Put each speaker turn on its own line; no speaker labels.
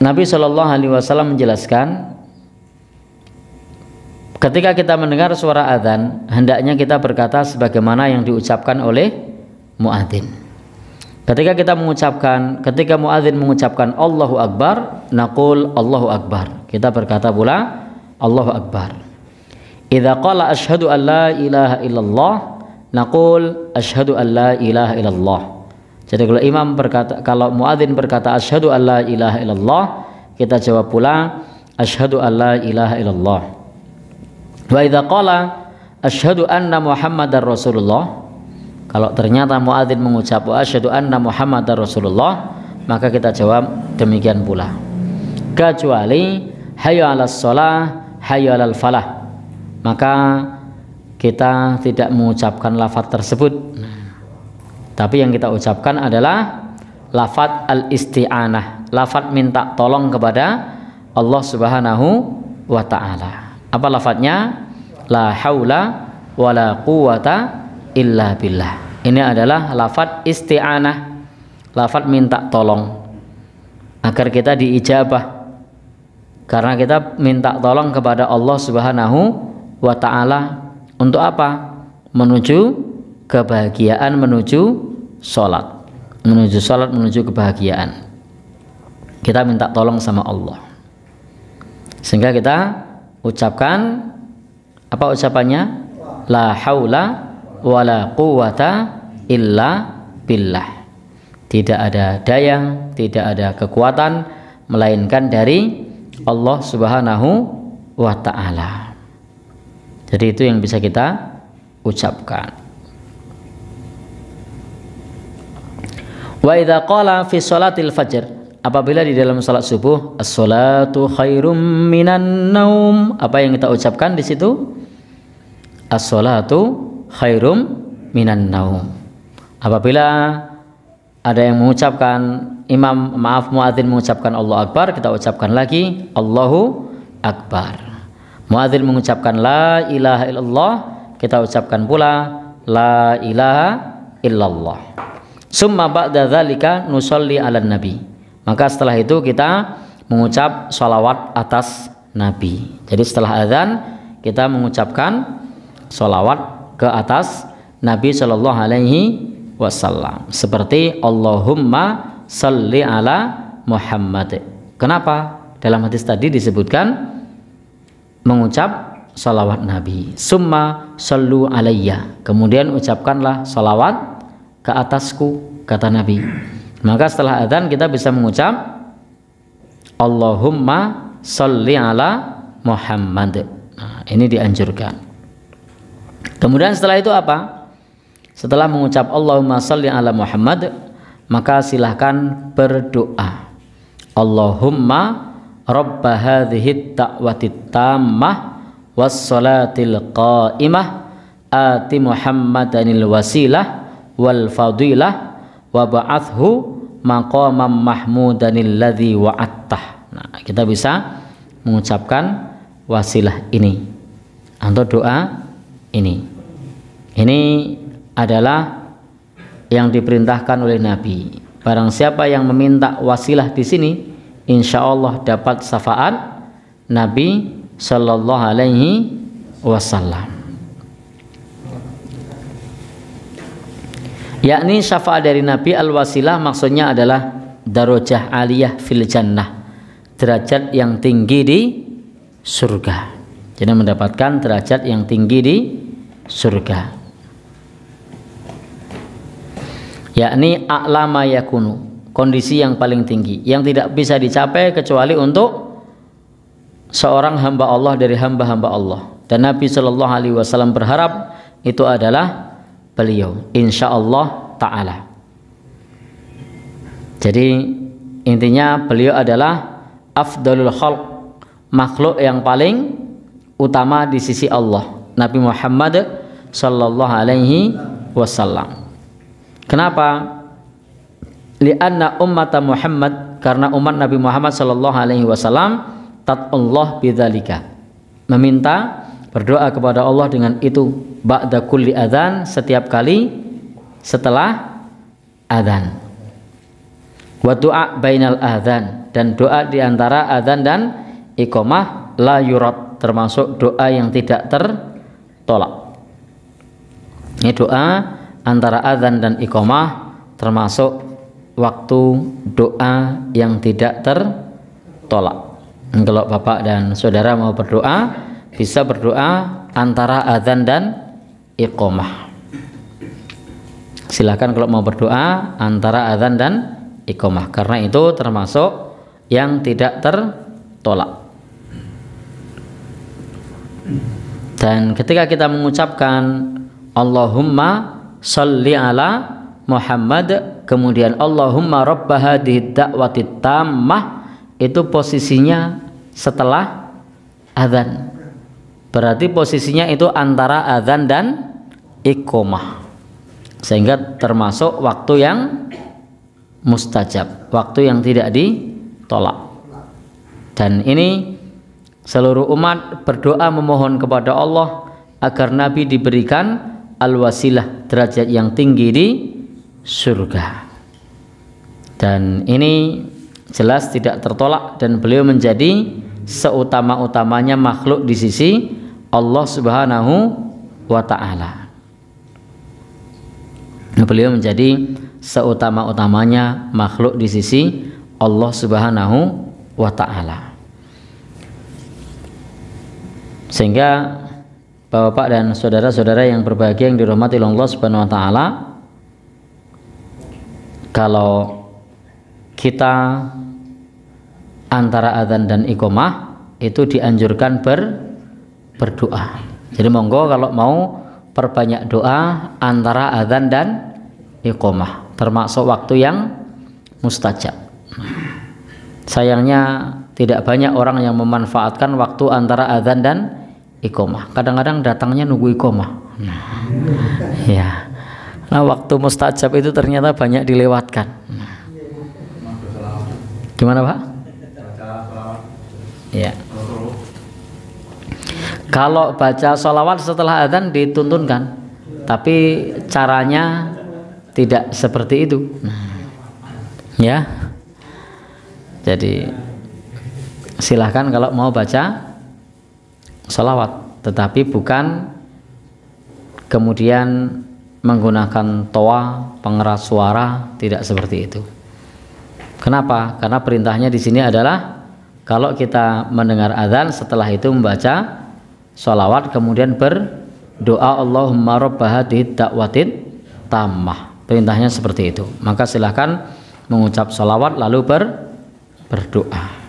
Nabi Shallallahu Alaihi Wasallam menjelaskan, ketika kita mendengar suara adzan, hendaknya kita berkata sebagaimana yang diucapkan oleh muadzin. Ketika muadzin mengucapkan Allahu Akbar, naqul Allahu Akbar. Kita berkata pula Allahu Akbar. Idza qala asyhadu an la ilaha illallah, naqul asyhadu an la ilaha illallah. Jadi kalau muadzin berkata asyhadu an la ilaha illallah, kita jawab pula asyhadu an la ilaha illallah. Wa idza qala asyhadu anna Muhammadar Rasulullah, kalau ternyata muadzin mengucap wa asyhadu anna Muhammadar Rasulullah, maka kita jawab demikian pula. Kecuali hayya 'alas shalah, hayya 'alal falah, maka kita tidak mengucapkan lafaz tersebut. Tapi yang kita ucapkan adalah lafaz al-isti'anah, lafaz minta tolong kepada Allah Subhanahu wa ta'ala. Apa lafaznya? La haula wala quwata illa billah. Ini adalah lafaz isti'anah, lafaz minta tolong agar kita diijabah, karena kita minta tolong kepada Allah Subhanahu wa ta'ala untuk apa? Menuju kebahagiaan, menuju sholat, menuju kebahagiaan. Kita minta tolong sama Allah, sehingga kita ucapkan apa ucapannya? La haula wala quwata illa billah. Tidak ada daya, tidak ada kekuatan melainkan dari Allah Subhanahu wa ta'ala. Jadi itu yang bisa kita ucapkan. Wa idza qala fi sholatil fajr, apabila di dalam salat subuh, as-sholatu khairum minan naum, apa yang kita ucapkan di situ? As-sholatu khairum minan naum. Apabila ada yang mengucapkan muadzin mengucapkan Allahu Akbar, kita ucapkan lagi Allahu Akbar. Muadzin mengucapkan la ilaha illallah, kita ucapkan pula la ilaha illallah. Summa ba'da dzalika nusolli 'alan nabi. Maka setelah itu kita mengucap sholawat atas Nabi. Jadi setelah azan kita mengucapkan sholawat ke atas Nabi Shallallahu Alaihi Wasallam, seperti Allahumma salli ala Muhammad. Kenapa? Dalam hadis tadi disebutkan mengucap sholawat Nabi. Summa sallu alayya, kemudian ucapkanlah sholawat ke atasku, kata Nabi. Maka setelah adzan kita bisa mengucap Allahumma salli ala Muhammad. Nah, ini dianjurkan. Kemudian setelah itu apa? Setelah mengucap Allahumma salli ala Muhammad, maka silahkan berdoa. Allahumma rabba hadhihi ta'wati tammah was salatil qa'imah ati Muhammadanil wasilah wal fadilah wa ba'athu maqamam mahmudanil ladzi wa'attah. Nah, kita bisa mengucapkan wasilah ini atau doa ini. Ini adalah yang diperintahkan oleh Nabi. Barang siapa yang meminta wasilah di sini, insya Allah dapat syafaat Nabi Sallallahu Alaihi Wasallam. Yakni syafaat dari Nabi, al-wasilah maksudnya adalah darajah aliyah fil jannah, derajat yang tinggi di surga. Jadi mendapatkan derajat yang tinggi di surga. Yakni a'lama yakunu, kondisi yang paling tinggi yang tidak bisa dicapai kecuali untuk seorang hamba Allah dari hamba-hamba Allah. Dan Nabi Shallallahu Alaihi Wasallam berharap itu adalah beliau, insya Allah ta'ala. Jadi intinya beliau adalah afdalul khalq, makhluk yang paling utama di sisi Allah, Nabi Muhammad Sallallahu Alaihi Wasallam. Kenapa? Lianna ummata Muhammad, karena umat Nabi Muhammad Sallallahu Alaihi Wasallam tat'ullah bidzalika, meminta berdoa kepada Allah dengan itu, ba'da kulli adzan, setiap kali setelah adzan, wa du'a bainal adzan, dan doa di antara adzan dan iqamah la yurad, termasuk doa yang tidak tertolak. Ini doa antara adzan dan iqamah termasuk waktu doa yang tidak tertolak. Kalau Bapak dan Saudara mau berdoa, bisa berdoa antara adzan dan iqamah. Silakan kalau mau berdoa antara adzan dan iqamah, karena itu termasuk yang tidak tertolak. Dan ketika kita mengucapkan Allahumma sholli ala Muhammad, kemudian Allahumma rabba hadhihi da'wati tammah, itu posisinya setelah adzan. Berarti posisinya itu antara adzan dan iqamah, sehingga termasuk waktu yang mustajab, waktu yang tidak ditolak. Dan ini seluruh umat berdoa memohon kepada Allah agar Nabi diberikan al-wasilah, derajat yang tinggi di surga. Dan ini jelas tidak tertolak, dan beliau menjadi seutama-utamanya makhluk di sisi Allah Subhanahu wa ta'ala. Beliau menjadi seutama-utamanya makhluk di sisi Allah Subhanahu wa ta'ala. Sehingga Bapak dan saudara-saudara yang berbahagia yang dirahmati Allah Subhanahu wa ta'ala, kalau kita antara adzan dan iqamah itu dianjurkan berdoa. Jadi monggo kalau mau perbanyak doa antara adzan dan iqamah, termasuk waktu yang mustajab. Sayangnya tidak banyak orang yang memanfaatkan waktu antara adzan dan iqamah. Kadang-kadang datangnya nunggu iqamah. Ya. Nah, waktu mustajab itu ternyata banyak dilewatkan. Gimana, Pak? Ya. Kalau baca sholawat setelah adzan dituntunkan, tapi caranya tidak seperti itu. Ya. Jadi silahkan kalau mau baca sholawat, tetapi bukan kemudian menggunakan toa, pengeras suara, tidak seperti itu. Kenapa? Karena perintahnya di sini adalah kalau kita mendengar adzan, setelah itu membaca sholawat, kemudian berdoa Allahumma rabba hadhihi da'watit tammah. Perintahnya seperti itu. Maka silahkan mengucap sholawat lalu berdoa.